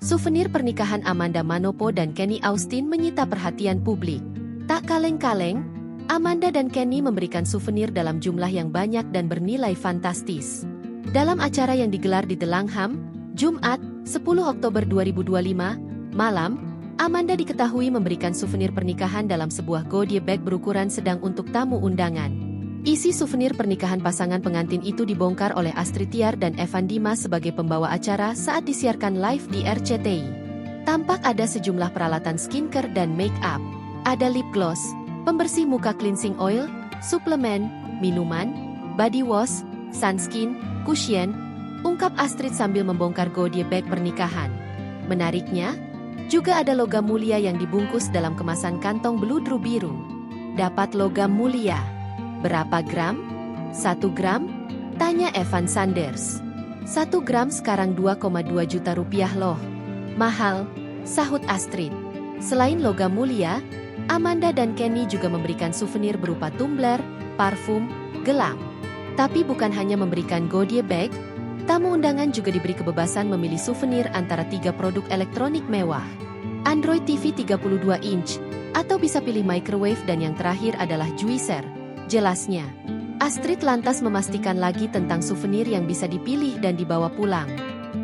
Souvenir pernikahan Amanda Manopo dan Kenny Austin menyita perhatian publik. Tak kaleng-kaleng, Amanda dan Kenny memberikan souvenir dalam jumlah yang banyak dan bernilai fantastis. Dalam acara yang digelar di The Langham, Jumat, 10 Oktober 2025, malam, Amanda diketahui memberikan souvenir pernikahan dalam sebuah Goodie bag berukuran sedang untuk tamu undangan. Isi souvenir pernikahan pasangan pengantin itu dibongkar oleh Astrid Tiar dan Evan Dimas sebagai pembawa acara saat disiarkan live di RCTI. Tampak ada sejumlah peralatan skincare dan make up. Ada lip gloss, pembersih muka cleansing oil, suplemen, minuman, body wash, sunscreen, cushion, ungkap Astrid sambil membongkar Goodie bag pernikahan. Menariknya, juga ada logam mulia yang dibungkus dalam kemasan kantong beludru biru. Dapat logam mulia. Berapa gram? 1 gram? Tanya Evan Sanders. 1 gram sekarang 2,2 juta rupiah loh. Mahal, sahut Astrid. Selain logam mulia, Amanda dan Kenny juga memberikan souvenir berupa tumbler, parfum, gelang. Tapi bukan hanya memberikan Goodie bag, tamu undangan juga diberi kebebasan memilih souvenir antara 3 produk elektronik mewah. Android TV 32 inch, atau bisa pilih microwave dan yang terakhir adalah juicer. Jelasnya, Astrid lantas memastikan lagi tentang souvenir yang bisa dipilih dan dibawa pulang.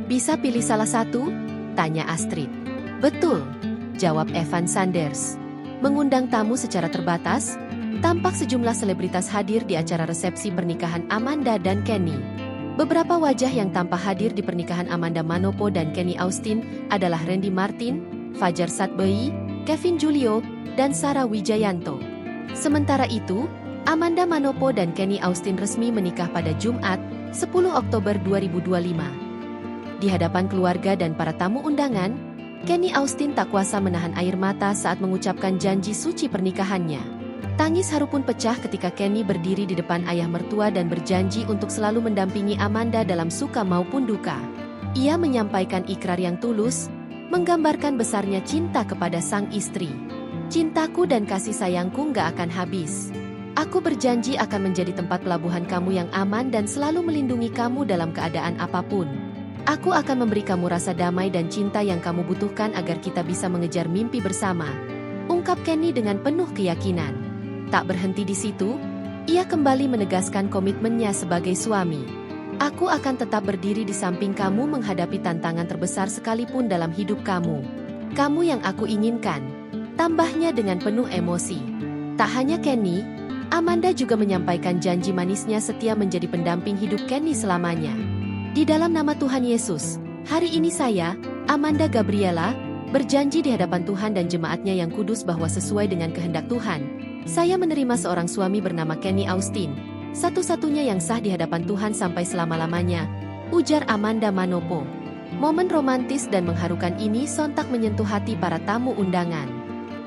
Bisa pilih salah satu? Tanya Astrid. Betul, jawab Evan Sanders. Mengundang tamu secara terbatas, tampak sejumlah selebritas hadir di acara resepsi pernikahan Amanda dan Kenny. Beberapa wajah yang tampak hadir di pernikahan Amanda Manopo dan Kenny Austin adalah Randy Martin, Fajar Satbei, Kevin Julio, dan Sarah Wijayanto. Sementara itu, Amanda Manopo dan Kenny Austin resmi menikah pada Jumat, 10 Oktober 2025. Di hadapan keluarga dan para tamu undangan, Kenny Austin tak kuasa menahan air mata saat mengucapkan janji suci pernikahannya. Tangis haru pun pecah ketika Kenny berdiri di depan ayah mertua dan berjanji untuk selalu mendampingi Amanda dalam suka maupun duka. Ia menyampaikan ikrar yang tulus, menggambarkan besarnya cinta kepada sang istri. Cintaku dan kasih sayangku gak akan habis. Aku berjanji akan menjadi tempat pelabuhan kamu yang aman dan selalu melindungi kamu dalam keadaan apapun. Aku akan memberi kamu rasa damai dan cinta yang kamu butuhkan agar kita bisa mengejar mimpi bersama. Ungkap Kenny dengan penuh keyakinan. Tak berhenti di situ, ia kembali menegaskan komitmennya sebagai suami. Aku akan tetap berdiri di samping kamu menghadapi tantangan terbesar sekalipun dalam hidup kamu. Kamu yang aku inginkan. Tambahnya dengan penuh emosi. Tak hanya Kenny, Amanda juga menyampaikan janji manisnya setia menjadi pendamping hidup Kenny selamanya. Di dalam nama Tuhan Yesus, hari ini saya, Amanda Gabriela, berjanji di hadapan Tuhan dan jemaatnya yang kudus bahwa sesuai dengan kehendak Tuhan, saya menerima seorang suami bernama Kenny Austin, satu-satunya yang sah di hadapan Tuhan sampai selama-lamanya, ujar Amanda Manopo. Momen romantis dan mengharukan ini sontak menyentuh hati para tamu undangan.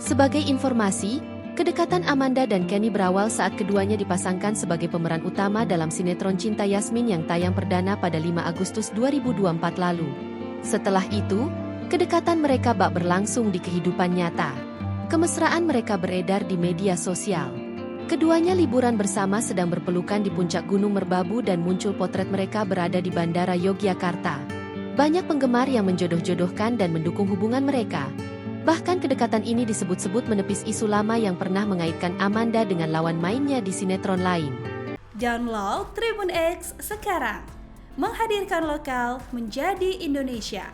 Sebagai informasi, kedekatan Amanda dan Kenny berawal saat keduanya dipasangkan sebagai pemeran utama dalam sinetron Cinta Yasmin yang tayang perdana pada 5 Agustus 2024 lalu. Setelah itu, kedekatan mereka bak berlangsung di kehidupan nyata. Kemesraan mereka beredar di media sosial. Keduanya liburan bersama sedang berpelukan di puncak Gunung Merbabu dan muncul potret mereka berada di Bandara Yogyakarta. Banyak penggemar yang menjodoh-jodohkan dan mendukung hubungan mereka. Bahkan kedekatan ini disebut-sebut menepis isu lama yang pernah mengaitkan Amanda dengan lawan mainnya di sinetron lain. Download Tribun X sekarang, menghadirkan lokal menjadi Indonesia.